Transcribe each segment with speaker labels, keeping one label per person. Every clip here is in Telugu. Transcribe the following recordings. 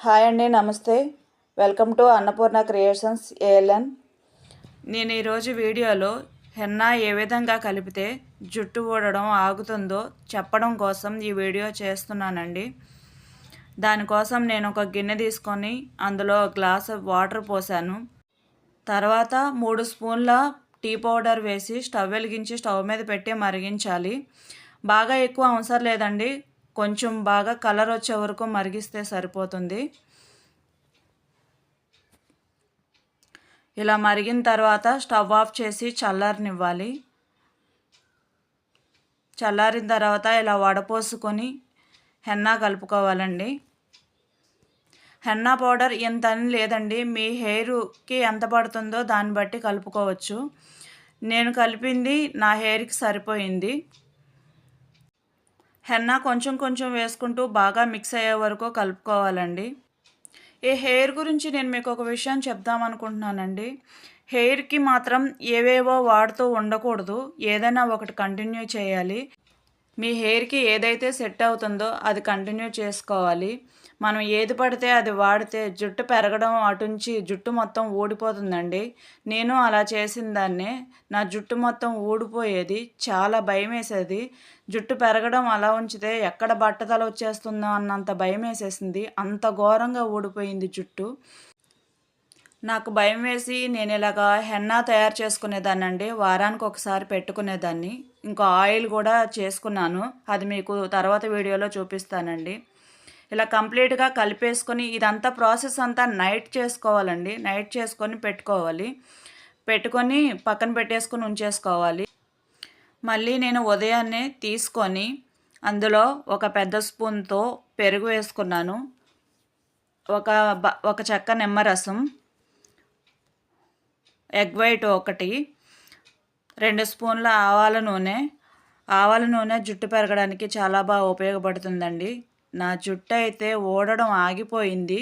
Speaker 1: హాయ్ అండి, నమస్తే. Welcome to Annapurna creations ALN. నేను ఈరోజు వీడియోలో హెన్నా ఏ విధంగా కలిపితే జుట్టు ఊడడం ఆగుతుందో చెప్పడం కోసం ఈ వీడియో చేస్తున్నానండి. దానికోసం నేను ఒక గిన్నె తీసుకొని అందులో గ్లాస్ వాటర్ పోసాను. తర్వాత 3 స్పూన్ల టీ పౌడర్ వేసి స్టవ్ వెలిగించి స్టవ్ మీద పెట్టి మరిగించాలి. బాగా ఎక్కువ అవసరం లేదండి, కొంచెం బాగా కలర్ వచ్చే వరకు మరిగిస్తే సరిపోతుంది. ఇలా మరిగిన తర్వాత స్టవ్ ఆఫ్ చేసి చల్లారనివ్వాలి. చల్లారిన తర్వాత ఇలా వడపోసుకొని హెన్నా కలుపుకోవాలండి. హెన్నా పౌడర్ ఎంత అని లేదండి, మీ హెయిర్కి ఎంత పడుతుందో దాన్ని బట్టి కలుపుకోవచ్చు. నేను కలిపింది నా హెయిర్కి సరిపోయింది. హెన్నా కొంచెం కొంచెం వేసుకుంటూ బాగా మిక్స్ అయ్యే వరకు కలుపుకోవాలండి. ఈ హెయిర్ గురించి నేను మీకు ఒక విషయం చెప్దామనుకుంటున్నానండి. హెయిర్కి మాత్రం ఏవేవో వాడుతూ ఉండకూడదు, ఏదైనా ఒకటి కంటిన్యూ చేయాలి. మీ హెయిర్కి ఏదైతే సెట్ అవుతుందో అది కంటిన్యూ చేసుకోవాలి. మనం ఏది పడితే అది వాడితే జుట్టు పెరగడం అటుంచి జుట్టు మొత్తం ఊడిపోతుందండి. నేను అలా చేసిన దాన్నే, నా జుట్టు మొత్తం ఊడిపోయేది, చాలా భయం వేసేది. జుట్టు పెరగడం అలా ఉంచితే ఎక్కడ బట్టతల వచ్చేస్తుందో అన్నంత భయం వేసేసింది. అంత ఘోరంగా ఊడిపోయింది జుట్టు. నాకు భయం వేసి నేను ఇలాగా హెన్నా తయారు చేసుకునేదాన్నండి. వారానికి ఒకసారి పెట్టుకునేదాన్ని. ఇంకో ఆయిల్ కూడా చేసుకున్నాను, అది మీకు తర్వాత వీడియోలో చూపిస్తానండి. ఇలా కంప్లీట్గా కలిపేసుకొని ఇదంతా ప్రాసెస్ అంతా నైట్ చేసుకోవాలండి. నైట్ చేసుకొని పెట్టుకొని పక్కన పెట్టేసుకొని ఉంచేసుకోవాలి. మళ్ళీ నేను ఉదయాన్నే తీసుకొని అందులో ఒక పెద్ద స్పూన్తో పెరుగు వేసుకున్నాను, ఒక చెక్క నిమ్మరసం, ఎగ్ వైట్ ఒకటి, 2 స్పూన్ల ఆవాల నూనె జుట్టు పెరగడానికి చాలా బాగా ఉపయోగపడుతుందండి. నా జుట్టు అయితే ఊడడం ఆగిపోయింది,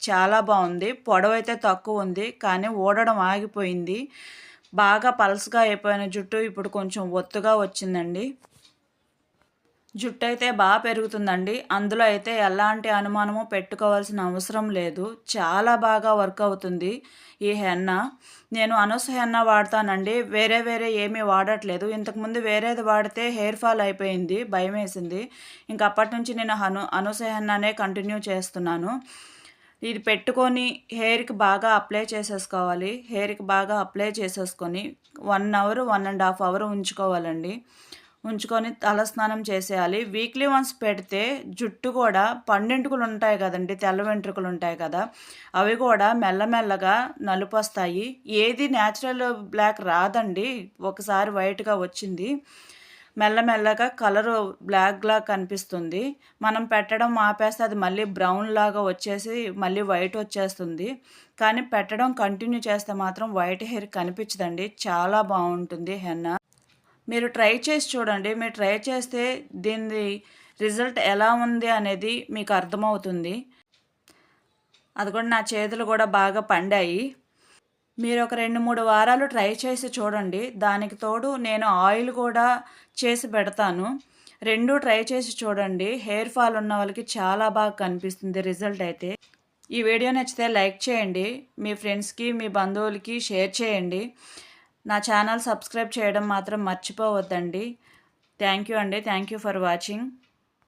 Speaker 1: చాలా బాగుంది. పొడవైతే తక్కువ ఉంది కానీ ఊడడం ఆగిపోయింది. బాగా పల్స్గా అయిపోయిన జుట్టు ఇప్పుడు కొంచెం ఒత్తుగా వచ్చిందండి. జుట్టు అయితే బాగా పెరుగుతుందండి. అందులో అయితే ఎలాంటి అనుమానము పెట్టుకోవాల్సిన అవసరం లేదు. చాలా బాగా వర్క్ అవుతుంది ఈ హెన్నా. నేను అనూస్ హెన్నా వాడతానండి, వేరే ఏమీ వాడట్లేదు. ఇంతకుముందు వేరేది వాడితే హెయిర్ ఫాల్ అయిపోయింది, భయం వేసింది. ఇంక అప్పటి నుంచి నేను అనూస్ హెన్నానే కంటిన్యూ చేస్తున్నాను. ఇది పెట్టుకొని హెయిర్కి బాగా అప్లై చేసేసుకోవాలి. హెయిర్కి బాగా అప్లై చేసేసుకొని 1 అవర్ 1.5 అవర్ ఉంచుకోవాలండి. ఉంచుకొని తలస్నానం చేసేయాలి. వీక్లీ వన్స్ పెడితే జుట్టు కూడా పండెంటుకలు ఉంటాయి కదండి, తెల్ల వెంట్రుకలు ఉంటాయి కదా, అవి కూడా మెల్లమెల్లగా నలుపు వస్తాయి. ఏది న్యాచురల్ బ్లాక్ రాదండి, ఒకసారి వైట్గా వచ్చింది మెల్లమెల్లగా కలరు బ్లాక్లా కనిపిస్తుంది. మనం పెట్టడం ఆపేస్తే అది మళ్ళీ బ్రౌన్ లాగా వచ్చేసి మళ్ళీ వైట్ వచ్చేస్తుంది. కానీ పెట్టడం కంటిన్యూ చేస్తే మాత్రం వైట్ హెయిర్ కనిపించదండి. చాలా బాగుంటుంది హెన్నా. మీరు ట్రై చేసి చూడండి. మీరు ట్రై చేస్తే దీని రిజల్ట్ ఎలా ఉంది అనేది మీకు అర్థమవుతుంది. అది కూడా నా చేతులు కూడా బాగా పండాయి. మీరు ఒక 2-3 వారాలు ట్రై చేసి చూడండి. దానికి తోడు నేను ఆయిల్ కూడా చేసి పెడతాను. 2 ట్రై చేసి చూడండి. హెయిర్ ఫాల్ ఉన్న వాళ్ళకి చాలా బాగా కనిపిస్తుంది రిజల్ట్ అయితే. ఈ వీడియో నచ్చితే లైక్ చేయండి, మీ ఫ్రెండ్స్కి మీ బంధువులకి షేర్ చేయండి. నా ఛానల్ సబ్స్క్రైబ్ చేయడం మాత్రం మర్చిపోవద్దండి. థ్యాంక్ యూ అండి. Thank you for watching.